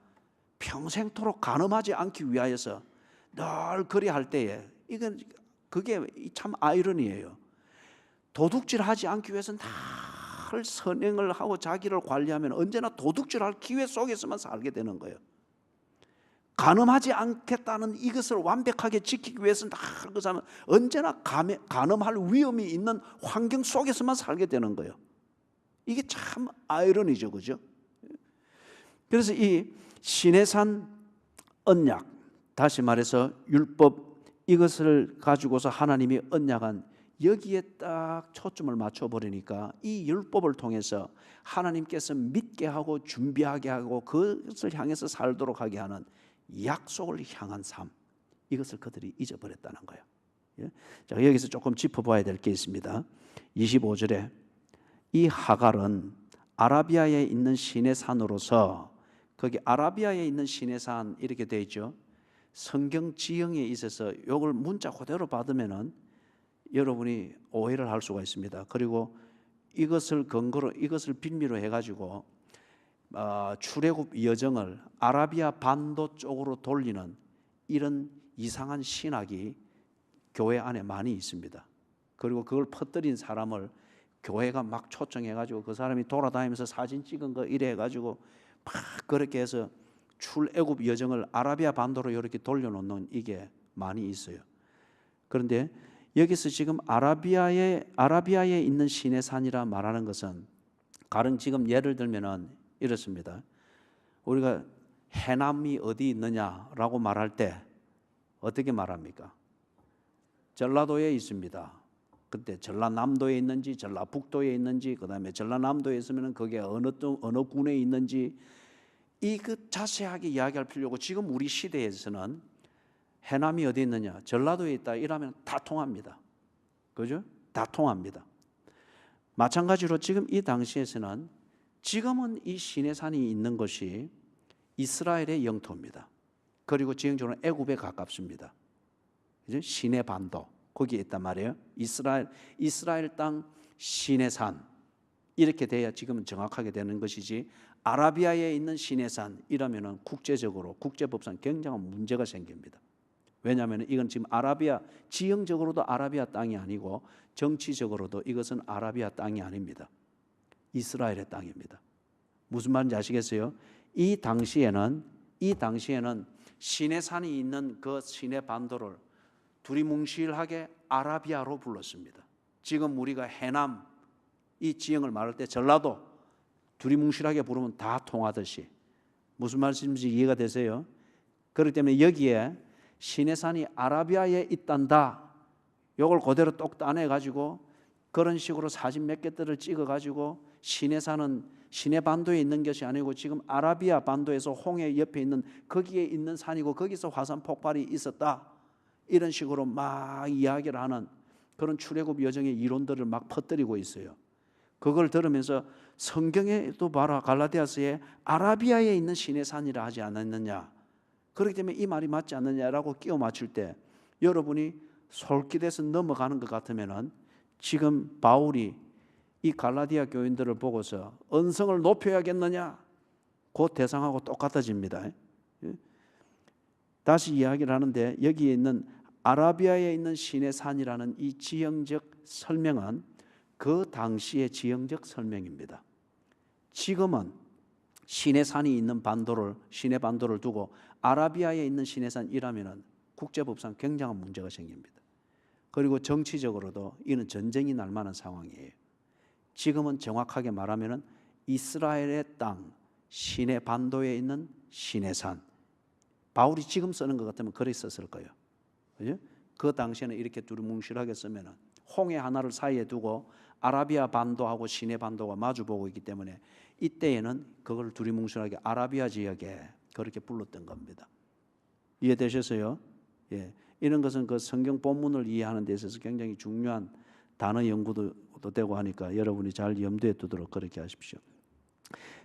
평생토록 간음하지 않기 위하여서 늘 그리할 때에, 그게 참 아이러니예요. 도둑질하지 않기 위해서는 늘 선행을 하고 자기를 관리하면 언제나 도둑질할 기회 속에서만 살게 되는 거예요. 간음하지 않겠다는 이것을 완벽하게 지키기 위해서는 늘 그 사람은 언제나 간음할 위험이 있는 환경 속에서만 살게 되는 거예요. 이게 참 아이러니죠, 그죠? 그래서 이 시내산 언약, 다시 말해서 율법, 이것을 가지고서 하나님이 언약한 여기에 딱 초점을 맞춰버리니까 이 율법을 통해서 하나님께서 믿게 하고 준비하게 하고 그것을 향해서 살도록 하게 하는 약속을 향한 삶, 이것을 그들이 잊어버렸다는 거예요. 자, 여기서 조금 짚어봐야 될 게 있습니다. 25절에 이 하갈은 아라비아에 있는 시내산으로서, 거기 아라비아에 있는 시내산 이렇게 되어 있죠. 성경 지형에 있어서 이걸 문자 그대로 받으면은 여러분이 오해를 할 수가 있습니다. 그리고 이것을 근거로, 이것을 빌미로 해가지고 출애굽 여정을 아라비아 반도 쪽으로 돌리는 이런 이상한 신학이 교회 안에 많이 있습니다. 그리고 그걸 퍼뜨린 사람을 교회가 막 초청해가지고 그 사람이 돌아다니면서 사진 찍은 거 이래 해가지고 막 그렇게 해서 출애굽 여정을 아라비아 반도로 이렇게 돌려놓는 이게 많이 있어요. 그런데 여기서 지금 아라비아에 있는 시내산이라 말하는 것은, 가령 지금 예를 들면은 이렇습니다. 우리가 해남이 어디 있느냐라고 말할 때 어떻게 말합니까? 전라도에 있습니다. 그때 전라남도에 있는지 전라북도에 있는지, 그 다음에 전라남도에 있으면 그게 어느 군에 있는지, 이 그 자세하게 이야기할 필요고, 지금 우리 시대에서는 해남이 어디 있느냐? 전라도에 있다 이러면 다 통합니다. 그죠? 다 통합니다. 마찬가지로 지금 이 당시에서는 지금은 이 시내산이 있는 것이 이스라엘의 영토입니다. 그리고 지형적으로 애굽에 가깝습니다. 그죠? 시내 반도 거기에 있단 말이에요. 이스라엘 땅 시내산 이렇게 돼야 지금은 정확하게 되는 것이지, 아라비아에 있는 시내산 이러면은 국제적으로 국제법상 굉장한 문제가 생깁니다. 왜냐하면 이건 지금 아라비아, 지형적으로도 아라비아 땅이 아니고 정치적으로도 이것은 아라비아 땅이 아닙니다. 이스라엘의 땅입니다. 무슨 말인지 아시겠어요? 이 당시에는 시내산이 있는 그 시내 반도를 두리뭉실하게 아라비아로 불렀습니다. 지금 우리가 해남 이 지형을 말할 때 전라도 두리뭉실하게 부르면 다 통하듯이, 무슨 말씀인지 이해가 되세요? 그렇기 때문에 여기에 시내산이 아라비아에 있단다, 요걸 그대로 똑 따내가지고 그런 식으로 사진 몇 개들을 찍어가지고 시내산은 시내 반도에 있는 것이 아니고 지금 아라비아 반도에서 홍해 옆에 있는 거기에 있는 산이고 거기서 화산 폭발이 있었다, 이런 식으로 막 이야기를 하는 그런 출애굽 여정의 이론들을 막 퍼뜨리고 있어요. 그걸 들으면서 성경에도 봐라, 갈라디아서에 아라비아에 있는 시내산이라 하지 않았느냐, 그렇기 때문에 이 말이 맞지 않느냐라고 끼워 맞출 때 여러분이 솔깃해서 넘어가는 것 같으면은 지금 바울이 이 갈라디아 교인들을 보고서 언성을 높여야겠느냐, 그 대상하고 똑같아집니다. 다시 이야기를 하는데 여기에 있는 아라비아에 있는 시내산이라는 이 지형적 설명은 그 당시의 지형적 설명입니다. 지금은 시내산이 있는 시내 반도를 두고 아라비아에 있는 시내산이라면 국제법상 굉장한 문제가 생깁니다. 그리고 정치적으로도 이는 전쟁이 날 만한 상황이에요. 지금은 정확하게 말하면 이스라엘의 땅 시내 반도에 있는 시내산, 바울이 지금 쓰는 것 같으면 그랬었을 거예요. 그죠? 그 당시에는 이렇게 두루뭉실하게 쓰면 홍해 하나를 사이에 두고 아라비아 반도하고 시내 반도가 마주보고 있기 때문에 이때에는 그걸 두리뭉실하게 아라비아 지역에 그렇게 불렀던 겁니다. 이해되셨어요? 예. 이런 것은 그 성경 본문을 이해하는 데 있어서 굉장히 중요한 단어 연구도 되고 하니까 여러분이 잘 염두에 두도록 그렇게 하십시오.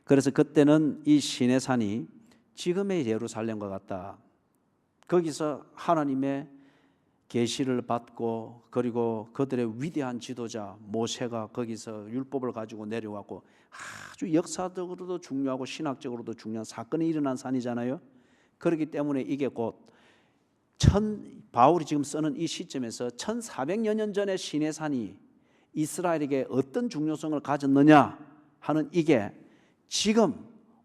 그래서 그때는 이 시내산이 지금의 예루살렘과 같다. 거기서 하나님의 계시를 받고 그리고 그들의 위대한 지도자 모세가 거기서 율법을 가지고 내려왔고 아주 역사적으로도 중요하고 신학적으로도 중요한 사건이 일어난 산이잖아요. 그렇기 때문에 이게 곧 바울이 지금 쓰는 이 시점에서 1400여 년 전의 시내산이 이스라엘에게 어떤 중요성을 가졌느냐 하는, 이게 지금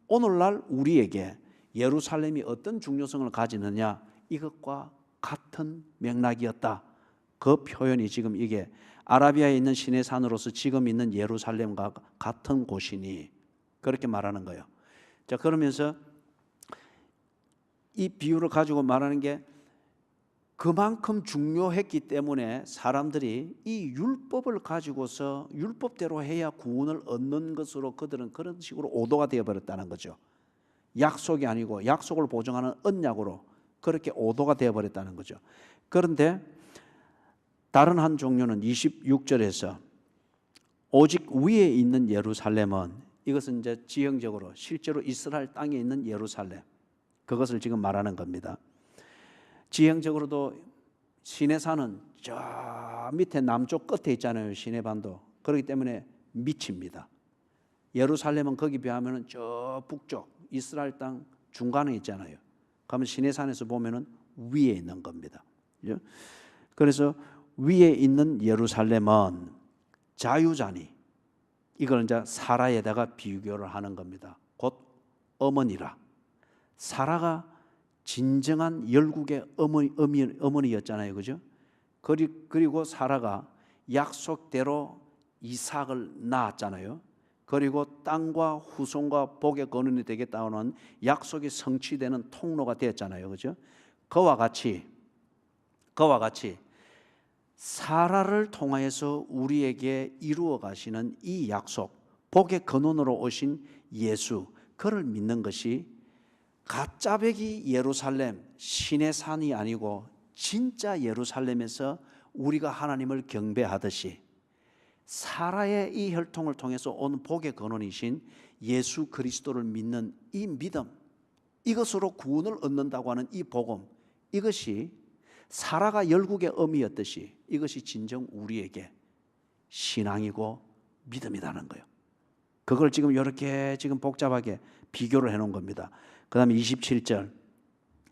오늘날 우리에게 예루살렘이 어떤 중요성을 가지느냐 이것과 같은 맥락이었다. 그 표현이 지금 이게 아라비아에 있는 시내산으로서 지금 있는 예루살렘과 같은 곳이니 그렇게 말하는 거예요. 자, 그러면서 이 비유를 가지고 말하는 게 그만큼 중요했기 때문에 사람들이 이 율법을 가지고서 율법대로 해야 구원을 얻는 것으로 그들은 그런 식으로 오도가 되어버렸다는 거죠. 약속이 아니고 약속을 보증하는 언약으로 그렇게 오도가 되어버렸다는 거죠. 그런데 다른 한 종류는 26절에서 오직 위에 있는 예루살렘은, 이것은 이제 지형적으로 실제로 이스라엘 땅에 있는 예루살렘, 그것을 지금 말하는 겁니다. 지형적으로도 시내산은 저 밑에 남쪽 끝에 있잖아요. 시내반도. 그렇기 때문에 밑입니다. 예루살렘은 거기 비하면 저 북쪽 이스라엘 땅 중간에 있잖아요. 그러면 시내산에서 보면은 위에 있는 겁니다. 그래서 위에 있는 예루살렘은 자유자니, 이걸 이제 사라에다가 비교를 하는 겁니다. 곧 어머니라. 사라가 진정한 열국의 어머니였잖아요. 그죠? 그리고 사라가 약속대로 이삭을 낳았잖아요. 그리고 땅과 후손과 복의 근원이 되겠다는 약속이 성취되는 통로가 되었잖아요. 그죠? 그와 같이 사라를 통하여서 우리에게 이루어 가시는 이 약속, 복의 근원으로 오신 예수, 그를 믿는 것이 가짜배기 예루살렘, 신의 산이 아니고 진짜 예루살렘에서 우리가 하나님을 경배하듯이 사라의 이 혈통을 통해서 온 복의 근원이신 예수 그리스도를 믿는 이 믿음, 이것으로 구원을 얻는다고 하는 이 복음, 이것이 사라가 열국의 어미였듯이 이것이 진정 우리에게 신앙이고 믿음이라는 거예요. 그걸 지금 이렇게 지금 복잡하게 비교를 해놓은 겁니다. 그 다음에 27절,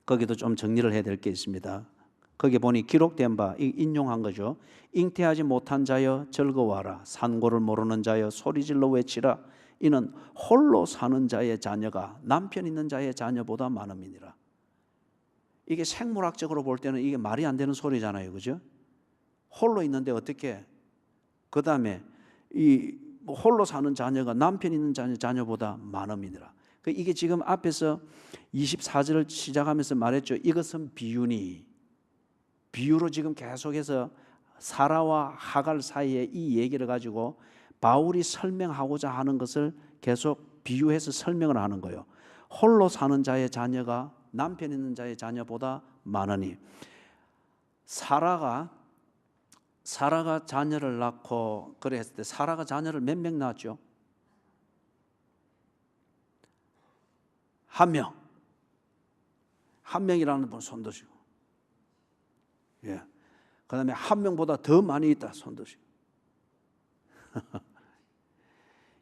거기도 좀 정리를 해야 될 게 있습니다. 거기 보니 기록된 바, 인용한 거죠. 잉태하지 못한 자여 즐거워하라. 산고를 모르는 자여 소리질러 외치라. 이는 홀로 사는 자의 자녀가 남편 있는 자의 자녀보다 많음이니라. 이게 생물학적으로 볼 때는 이게 말이 안 되는 소리잖아요, 그죠? 홀로 있는데 어떻게? 그 다음에 이 홀로 사는 자녀가 남편 있는 자녀보다 많음이니라. 이게 지금 앞에서 24절을 시작하면서 말했죠. 이것은 비유니, 비유로 지금 계속해서 사라와 하갈 사이에 이 얘기를 가지고 바울이 설명하고자 하는 것을 계속 비유해서 설명을 하는 거예요. 홀로 사는 자의 자녀가 남편 있는 자의 자녀보다 많으니, 사라가 자녀를 낳고 그랬을 때 사라가 자녀를 몇 명 낳았죠? 한 명. 한 명이라는 분 손 드시고. 예. 그 다음에 한 명보다 더 많이 있다 손 드시고.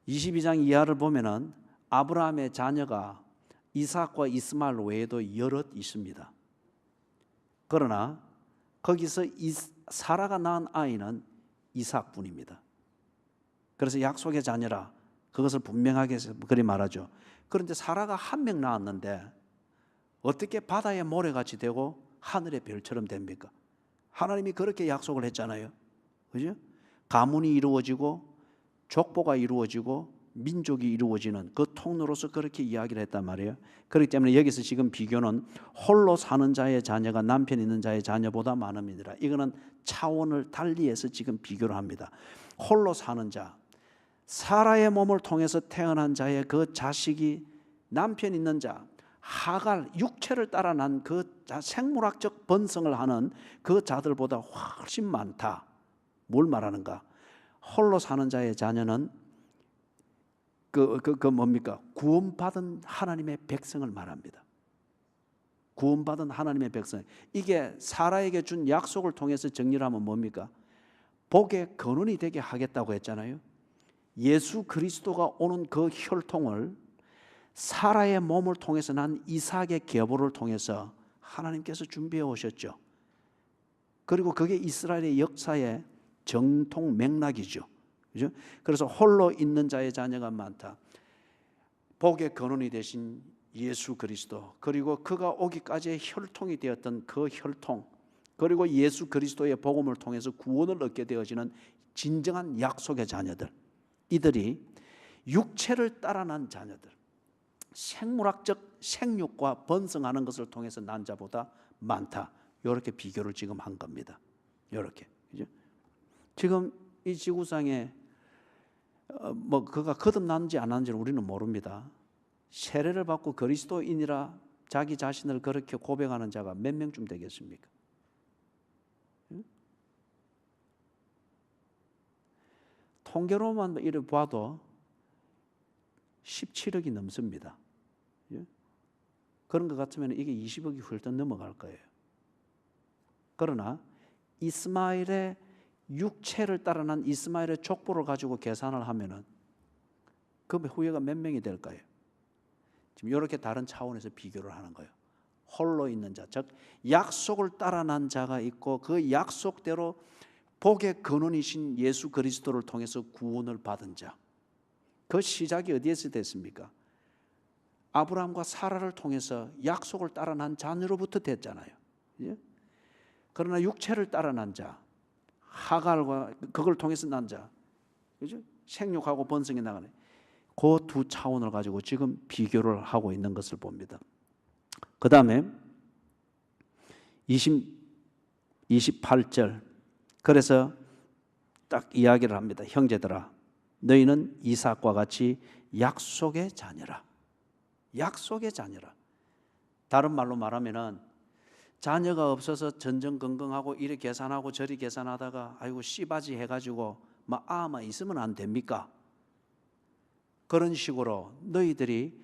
22장 이하를 보면은 아브라함의 자녀가 이삭과 이스마엘 외에도 여럿 있습니다. 그러나 거기서 사라가 낳은 아이는 이삭뿐입니다. 그래서 약속의 자녀라 그것을 분명하게 그리 말하죠. 그런데 사라가 한 명 낳았는데 어떻게 바다의 모래같이 되고 하늘의 별처럼 됩니까? 하나님이 그렇게 약속을 했잖아요. 그죠? 가문이 이루어지고 족보가 이루어지고 민족이 이루어지는 그 통로로서 그렇게 이야기를 했단 말이에요. 그렇기 때문에 여기서 지금 비교는 홀로 사는 자의 자녀가 남편 있는 자의 자녀보다 많음이니라. 이거는 차원을 달리해서 지금 비교를 합니다. 홀로 사는 자, 사라의 몸을 통해서 태어난 자의 그 자식이 남편 있는 자, 하갈, 육체를 따라 난 그 생물학적 번성을 하는 그 자들보다 훨씬 많다. 뭘 말하는가? 홀로 사는 자의 자녀는 뭡니까? 구원받은 하나님의 백성을 말합니다. 구원받은 하나님의 백성. 이게 사라에게 준 약속을 통해서 정리를 하면 뭡니까? 복의 근원이 되게 하겠다고 했잖아요. 예수 그리스도가 오는 그 혈통을 사라의 몸을 통해서 난 이삭의 계보를 통해서 하나님께서 준비해 오셨죠. 그리고 그게 이스라엘의 역사의 정통 맥락이죠. 그죠? 그래서 홀로 있는 자의 자녀가 많다. 복의 근원이 되신 예수 그리스도, 그리고 그가 오기까지의 혈통이 되었던 그 혈통, 그리고 예수 그리스도의 복음을 통해서 구원을 얻게 되어지는 진정한 약속의 자녀들, 이들이 육체를 따라 난 자녀들, 생물학적 생육과 번성하는 것을 통해서 난 자보다 많다. 이렇게 비교를 지금 한 겁니다. 이렇게, 그죠? 지금 이 지구상에 그가 거듭났는지 안 났는지는 우리는 모릅니다. 세례를 받고 그리스도인이라 자기 자신을 그렇게 고백하는 자가 몇 명쯤 되겠습니까? 통계로만 이래 봐도 17억이 넘습니다. 그런 것 같으면 이게 20억이 훌쩍 넘어갈 거예요. 그러나 이스마엘의 육체를 따라 난 이스마엘의 족보를 가지고 계산을 하면은 그 후예가 몇 명이 될까요? 지금 이렇게 다른 차원에서 비교를 하는 거예요. 홀로 있는 자, 즉 약속을 따라 난 자가 있고 그 약속대로 복의 근원이신 예수 그리스도를 통해서 구원을 받은 자. 그 시작이 어디에서 됐습니까? 아브라함과 사라를 통해서 약속을 따라 난 자녀로부터 됐잖아요. 예? 그러나 육체를 따라 난 자, 하갈과 그걸 통해서 난 자, 그죠? 생육하고 번성해 나가네. 그 두 차원을 가지고 지금 비교를 하고 있는 것을 봅니다. 그 다음에 28절. 그래서 딱 이야기를 합니다. 형제들아, 너희는 이삭과 같이 약속의 자녀라. 약속의 자녀라. 다른 말로 말하면은 자녀가 없어서 전전긍긍하고 이리 계산하고 저리 계산하다가 아이고 씨바지 해가지고 막 아만 있으면 안 됩니까? 그런 식으로 너희들이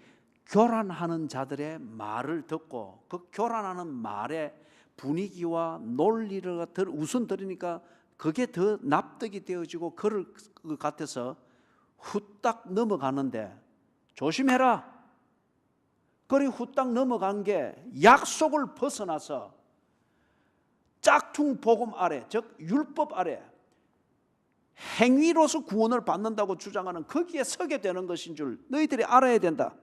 교란하는 자들의 말을 듣고 그 교란하는 말의 분위기와 논리를 우선 들으니까 그게 더 납득이 되어지고 그럴 것 같아서 후딱 넘어가는데 조심해라. 그리 후딱 넘어간 게 약속을 벗어나서 짝퉁 복음 아래, 즉 율법 아래 행위로서 구원을 받는다고 주장하는 거기에 서게 되는 것인 줄 너희들이 알아야 된다.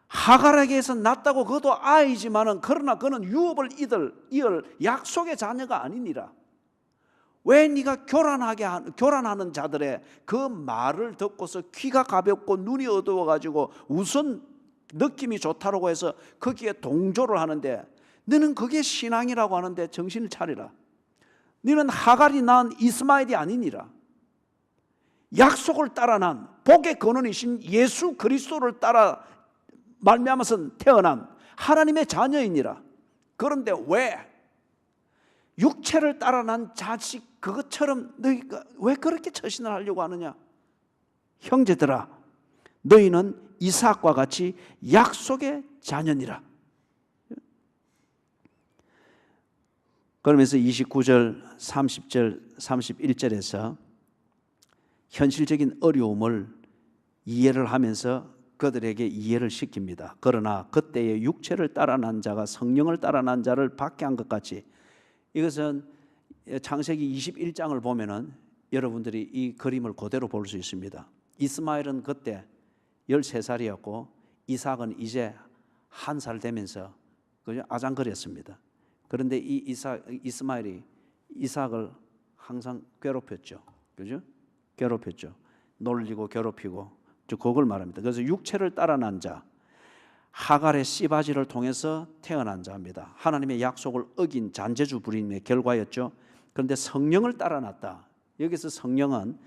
하갈에게서 났다고 그것도 아이지만은 그러나 그는 유업을 이을 약속의 자녀가 아니니라. 왜 네가 교란하는 자들의 그 말을 듣고서 귀가 가볍고 눈이 어두워가지고 우선 느낌이 좋다라고 해서 거기에 동조를 하는데 너는 그게 신앙이라고 하는데 정신을 차리라. 너는 하갈이 낳은 이스마엘이 아니니라. 약속을 따라 난 복의 근원이신 예수 그리스도를 따라 말미암아서 태어난 하나님의 자녀이니라. 그런데 왜 육체를 따라 난 자식 그것처럼 너희가 왜 그렇게 처신을 하려고 하느냐? 형제들아, 너희는 이삭과 같이 약속의 자녀니라. 그러면서 29절, 30절, 31절에서 현실적인 어려움을 이해를 하면서 그들에게 이해를 시킵니다. 그러나 그때의 육체를 따라 난 자가 성령을 따라 난 자를 박해한 것 같이, 이것은 창세기 21장을 보면은 여러분들이 이 그림을 그대로 볼 수 있습니다. 이스마엘은 그때 13살이었고 이삭은 이제 1살 되면서 아장거렸습니다. 그런데 이 이스마엘이 이삭을 항상 괴롭혔죠. 그죠? 괴롭혔죠. 놀리고 괴롭히고 그걸 말합니다. 그래서 육체를 따라 난 자, 하갈의 씨바지를 통해서 태어난 자입니다. 하나님의 약속을 어긴 잔재주 부림의 결과였죠. 그런데 성령을 따라 났다. 여기서 성령은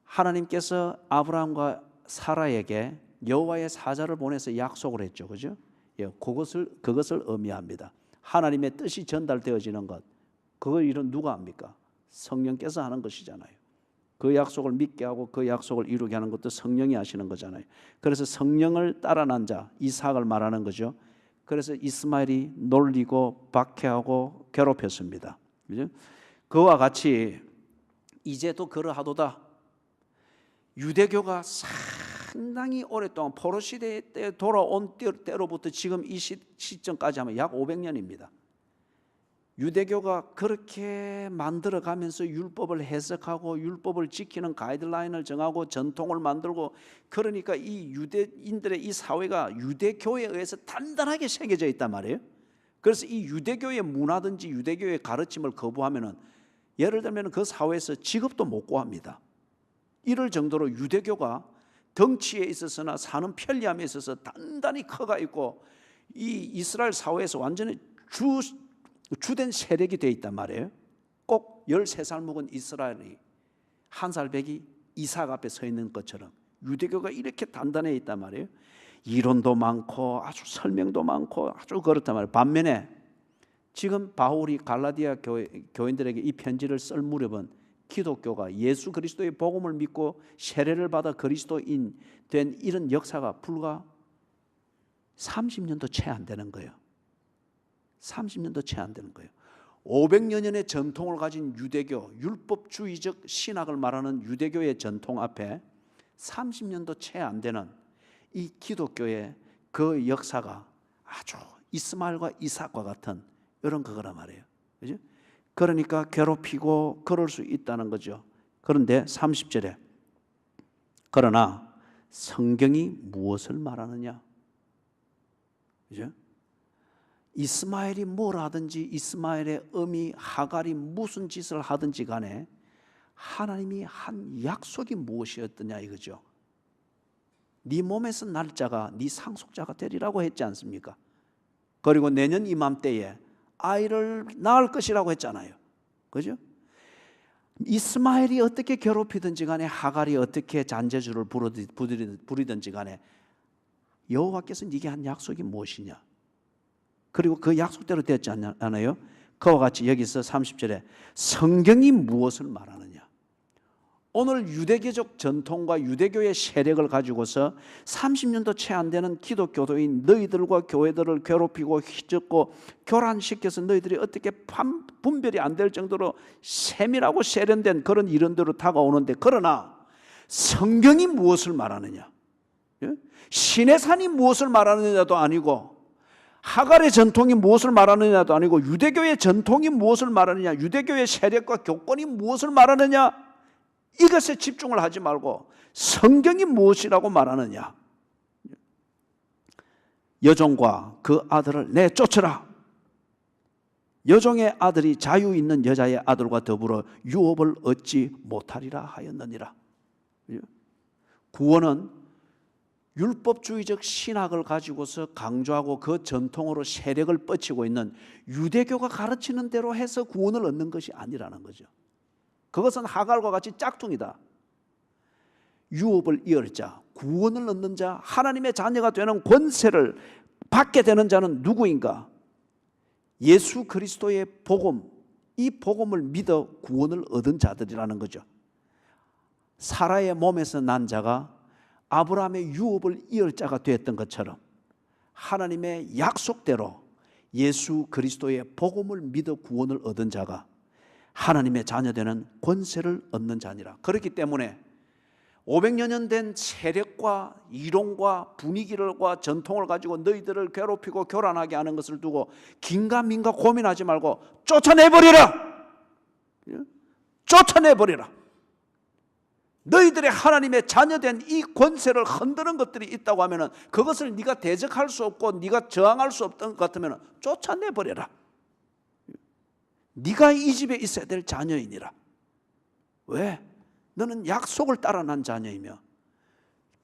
하나님께서 아브라함과 사라에게 여호와의 사자를 보내서 약속을 했죠. 그죠? 예, 그것을 의미합니다. 하나님의 뜻이 전달되어지는 것, 그걸 이런 누가 합니까? 성령께서 하는 것이잖아요. 그 약속을 믿게 하고 그 약속을 이루게 하는 것도 성령이 하시는 거잖아요. 그래서 성령을 따라 난 자, 이삭을 말하는 거죠. 그래서 이스마엘이 놀리고 박해하고 괴롭혔습니다. 그죠? 그와 같이 이제도 그러하도다. 유대교가 상당히 오랫동안 포로 시대 때 돌아온 때로부터 지금 이 시점까지 하면 약 500년입니다. 유대교가 그렇게 만들어가면서 율법을 해석하고 율법을 지키는 가이드라인을 정하고 전통을 만들고, 그러니까 이 유대인들의 이 사회가 유대교에 의해서 단단하게 새겨져 있단 말이에요. 그래서 이 유대교의 문화든지 유대교의 가르침을 거부하면은 예를 들면 그 사회에서 직업도 못 구합니다. 이럴 정도로 유대교가 덩치에 있어서나 사는 편리함에 있어서 단단히 커가 있고 이 이스라엘 사회에서 완전히 주된 세력이 되어 있단 말이에요. 꼭 13살 먹은 이스라엘이 1살 배기 이삭 앞에 서 있는 것처럼 유대교가 이렇게 단단해 있단 말이에요. 이론도 많고 아주 설명도 많고 아주 그렇단 말이에요. 반면에 지금 바울이 갈라디아 교인들에게 이 편지를 쓸 무렵은 기독교가 예수 그리스도의 복음을 믿고 세례를 받아 그리스도인 된 이런 역사가 불과 30년도 채 안 되는 거예요. 30년도 채 안 되는 거예요. 500여년의 전통을 가진 유대교, 율법주의적 신학을 말하는 유대교의 전통 앞에 30년도 채 안 되는 이 기독교의 그 역사가 아주 이스마엘과 이삭과 같은 이런 거란 말이에요. 그죠? 그러니까 괴롭히고 그럴 수 있다는 거죠. 그런데 30절에 그러나 성경이 무엇을 말하느냐? 그죠? 이스마엘이 뭘 하든지 이스마엘의 어미 하갈이 무슨 짓을 하든지 간에 하나님이 한 약속이 무엇이었더냐 이거죠. 네 몸에서 날 자가 네 상속자가 되리라고 했지 않습니까? 그리고 내년 이맘때에 아이를 낳을 것이라고 했잖아요. 그죠? 이스마엘이 어떻게 괴롭히든지 간에 하갈이 어떻게 잔재주를 부리든지 간에 여호와께서 네게 한 약속이 무엇이냐? 그리고 그 약속대로 되었지 않아요? 그와 같이 여기서 30절에 성경이 무엇을 말하느냐? 오늘 유대교적 전통과 유대교의 세력을 가지고서 30년도 채 안 되는 기독교도인 너희들과 교회들을 괴롭히고 휘젓고 교란시켜서 너희들이 어떻게 분별이 안 될 정도로 세밀하고 세련된 그런 이론대로 다가오는데, 그러나 성경이 무엇을 말하느냐? 신의 산이 무엇을 말하느냐도 아니고, 하갈의 전통이 무엇을 말하느냐도 아니고, 유대교의 전통이 무엇을 말하느냐, 유대교의 세력과 교권이 무엇을 말하느냐, 이것에 집중을 하지 말고 성경이 무엇이라고 말하느냐. 여종과 그 아들을 내쫓으라. 여종의 아들이 자유 있는 여자의 아들과 더불어 유업을 얻지 못하리라 하였느니라. 구원은 율법주의적 신학을 가지고서 강조하고 그 전통으로 세력을 뻗치고 있는 유대교가 가르치는 대로 해서 구원을 얻는 것이 아니라는 거죠. 그것은 하갈과 같이 짝퉁이다. 유업을 이을 자, 구원을 얻는 자, 하나님의 자녀가 되는 권세를 받게 되는 자는 누구인가? 예수 그리스도의 복음, 이 복음을 믿어 구원을 얻은 자들이라는 거죠. 사라의 몸에서 난 자가 아브라함의 유업을 이을 자가 되었던 것처럼 하나님의 약속대로 예수 그리스도의 복음을 믿어 구원을 얻은 자가 하나님의 자녀되는 권세를 얻는 자니라. 그렇기 때문에 500여 년 된 세력과 이론과 분위기와 전통을 가지고 너희들을 괴롭히고 교란하게 하는 것을 두고 긴가민가 고민하지 말고 쫓아내버리라. 쫓아내버리라. 너희들의 하나님의 자녀된 이 권세를 흔드는 것들이 있다고 하면 그것을 네가 대적할 수 없고 네가 저항할 수 없던 것 같으면 쫓아내버려라. 네가 이 집에 있어야 될 자녀이니라. 왜? 너는 약속을 따라 난 자녀이며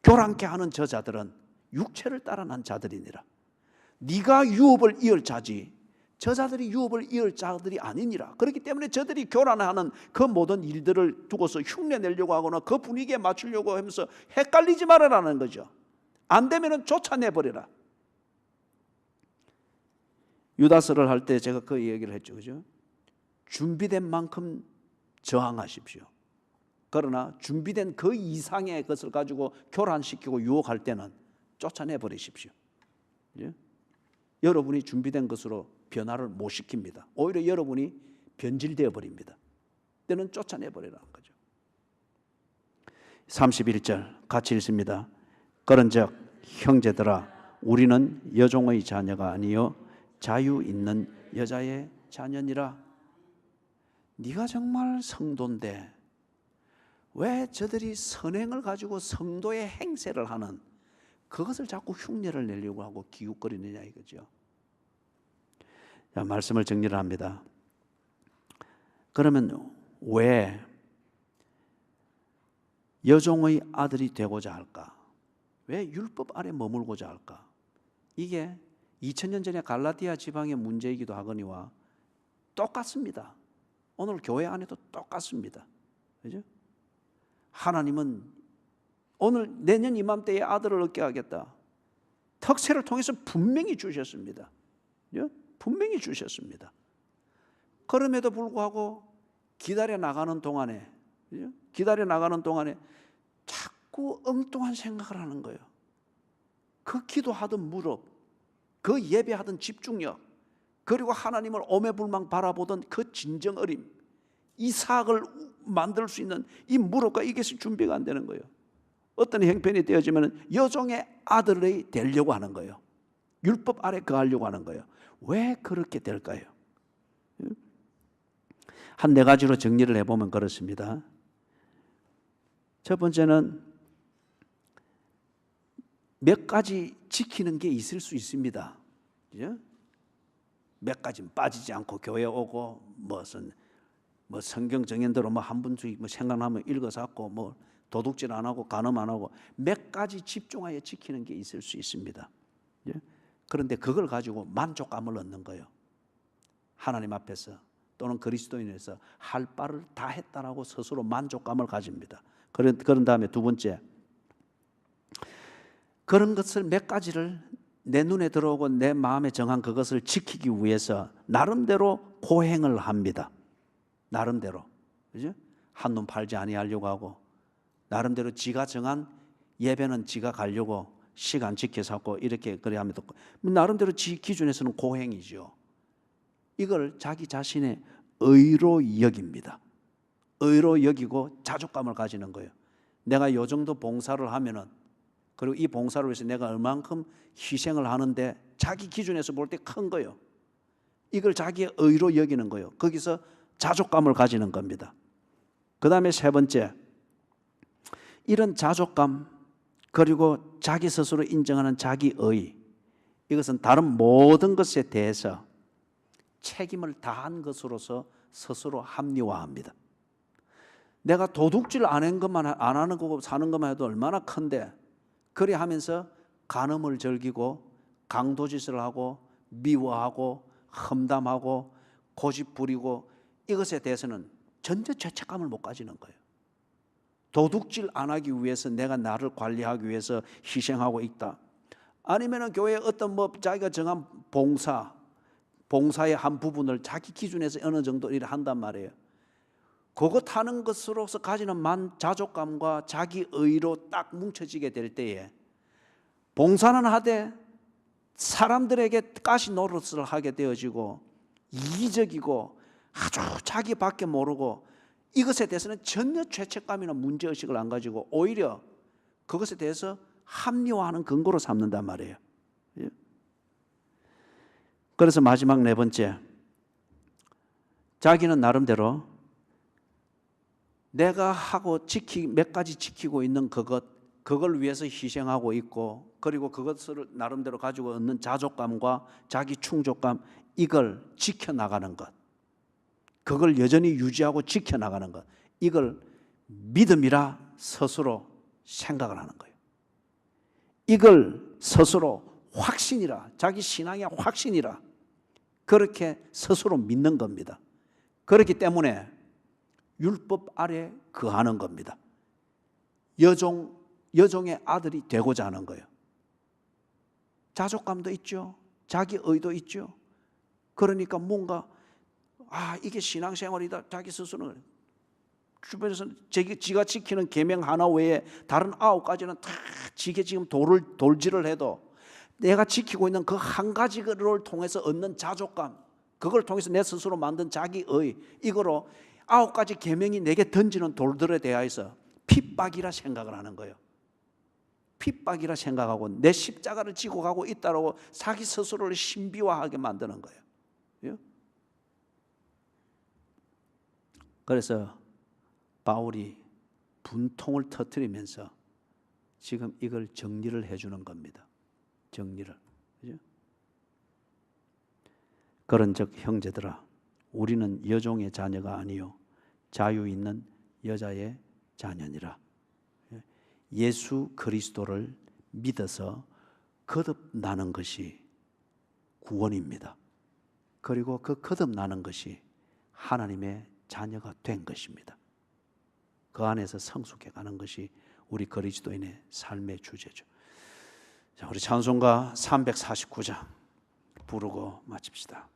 교란케 하는 저자들은 육체를 따라 난 자들이니라. 네가 유업을 이을 자지 저자들이 유업을 이을 자들이 아니니라. 그렇기 때문에 저들이 교란하는 그 모든 일들을 두고서 흉내내려고 하거나 그 분위기에 맞추려고 하면서 헷갈리지 말아라는 거죠. 안 되면 쫓아내버려라. 유다서를 할 때 제가 그 얘기를 했죠. 그죠? 준비된 만큼 저항하십시오. 그러나 준비된 그 이상의 것을 가지고 교란시키고 유혹할 때는 쫓아내버리십시오. 예? 여러분이 준비된 것으로 변화를 못 시킵니다. 오히려 여러분이 변질되어 버립니다. 때는 쫓아내버리라는 거죠. 31절 같이 읽습니다. 그런즉 형제들아 우리는 여종의 자녀가 아니요 자유 있는 여자의 자녀니라. 네가 정말 성도인데 왜 저들이 선행을 가지고 성도의 행세를 하는 그것을 자꾸 흉내를 내려고 하고 기웃거리느냐 이거죠. 자, 말씀을 정리를 합니다. 그러면 왜 여종의 아들이 되고자 할까? 왜 율법 아래 머물고자 할까? 이게 2000년 전에 갈라디아 지방의 문제이기도 하거니와 똑같습니다. 오늘 교회 안에도 똑같습니다. 그죠? 하나님은 오늘 내년 이맘때에 아들을 얻게 하겠다. 특세를 통해서 분명히 주셨습니다. 분명히 주셨습니다. 그럼에도 불구하고 기다려 나가는 동안에 자꾸 엉뚱한 생각을 하는 거예요. 그 기도하던 무릎, 그 예배하던 집중력, 그리고 하나님을 오매불망 바라보던 그 진정 어림, 이삭을 만들 수 있는 이 무릎과 이것이 준비가 안 되는 거예요. 어떤 형편이 되어지면 여종의 아들이 되려고 하는 거예요. 율법 아래 거하려고 하는 거예요. 왜 그렇게 될까요? 한 네 가지로 정리를 해보면 그렇습니다. 첫 번째는 몇 가지 지키는 게 있을 수 있습니다. 그죠? 몇 가지는 빠지지 않고 교회 오고 뭐 성경 정연대로 뭐 한 분씩 뭐 생각나면 읽어서 하고 뭐 도둑질 안 하고 간음 안 하고 몇 가지 집중하여 지키는 게 있을 수 있습니다. 그런데 그걸 가지고 만족감을 얻는 거예요. 하나님 앞에서 또는 그리스도인에서 할 바를 다 했다라고 스스로 만족감을 가집니다. 그런 다음에 두 번째, 그런 것을 몇 가지를 내 눈에 들어오고 내 마음에 정한 그것을 지키기 위해서 나름대로 고행을 합니다. 나름대로, 그죠? 한눈 팔지 아니하려고 하고, 나름대로 지가 정한 예배는 지가 가려고 시간 지켜서 하고 이렇게 그래 합니다. 나름대로 지 기준에서는 고행이죠. 이걸 자기 자신의 의로 여깁니다. 의로 여기고 자족감을 가지는 거예요. 내가 요 정도 봉사를 하면은, 그리고 이 봉사를 위해서 내가 얼만큼 희생을 하는데 자기 기준에서 볼 때 큰 거예요. 이걸 자기의 의로 여기는 거예요. 거기서 자족감을 가지는 겁니다. 그 다음에 세 번째, 이런 자족감 그리고 자기 스스로 인정하는 자기의, 이것은 다른 모든 것에 대해서 책임을 다한 것으로서 스스로 합리화합니다. 내가 도둑질 안 하는 거고 사는 것만 해도 얼마나 큰데, 그래 하면서 간음을 즐기고 강도짓을 하고 미워하고 험담하고 고집 부리고 이것에 대해서는 전혀 죄책감을 못 가지는 거예요. 도둑질 안 하기 위해서 내가 나를 관리하기 위해서 희생하고 있다. 아니면은 교회에 어떤 자기가 정한 봉사의 한 부분을 자기 기준에서 어느 정도 일을 한단 말이에요. 그것 하는 것으로서 가지는 자족감과 자기의로 딱 뭉쳐지게 될 때에 봉사는 하되 사람들에게 가시 노릇을 하게 되어지고 이기적이고 아주 자기밖에 모르고 이것에 대해서는 전혀 죄책감이나 문제의식을 안 가지고 오히려 그것에 대해서 합리화하는 근거로 삼는단 말이에요. 그래서 마지막 네 번째, 자기는 나름대로 내가 하고 몇 가지 지키고 있는 그걸 위해서 희생하고 있고, 그리고 그것을 나름대로 가지고 얻는 자족감과 자기 충족감, 이걸 지켜나가는 것, 그걸 여전히 유지하고 지켜나가는 것, 이걸 믿음이라 스스로 생각을 하는 거예요. 이걸 스스로 확신이라, 자기 신앙의 확신이라 그렇게 스스로 믿는 겁니다. 그렇기 때문에 율법 아래 거하는 겁니다. 여종의 아들이 되고자 하는 거예요. 자족감도 있죠. 자기 의도 있죠. 그러니까 뭔가 이게 신앙생활이다. 자기 스스로는 주변에서 지가 지키는 계명 하나 외에 다른 9가지는 다 지게 지금 돌질을 해도 내가 지키고 있는 그 한 가지를 통해서 얻는 자족감, 그걸 통해서 내 스스로 만든 자기의, 이거로 9가지 계명이 내게 던지는 돌들에 대하여서 핍박이라 생각을 하는 거예요. 핍박이라 생각하고 내 십자가를 지고 가고 있다고 자기 스스로를 신비화하게 만드는 거예요. 그래서 바울이 분통을 터뜨리면서 지금 이걸 정리를 해주는 겁니다. 정리를. 그죠? 그런즉 형제들아, 우리는 여종의 자녀가 아니요 자유 있는 여자의 자녀니라. 예수 그리스도를 믿어서 거듭나는 것이 구원입니다. 그리고 그 거듭나는 것이 하나님의 자녀가 된 것입니다. 그 안에서 성숙해 가는 것이 우리 그리스도인의 삶의 주제죠. 자, 우리 찬송가 349장 부르고 마칩시다.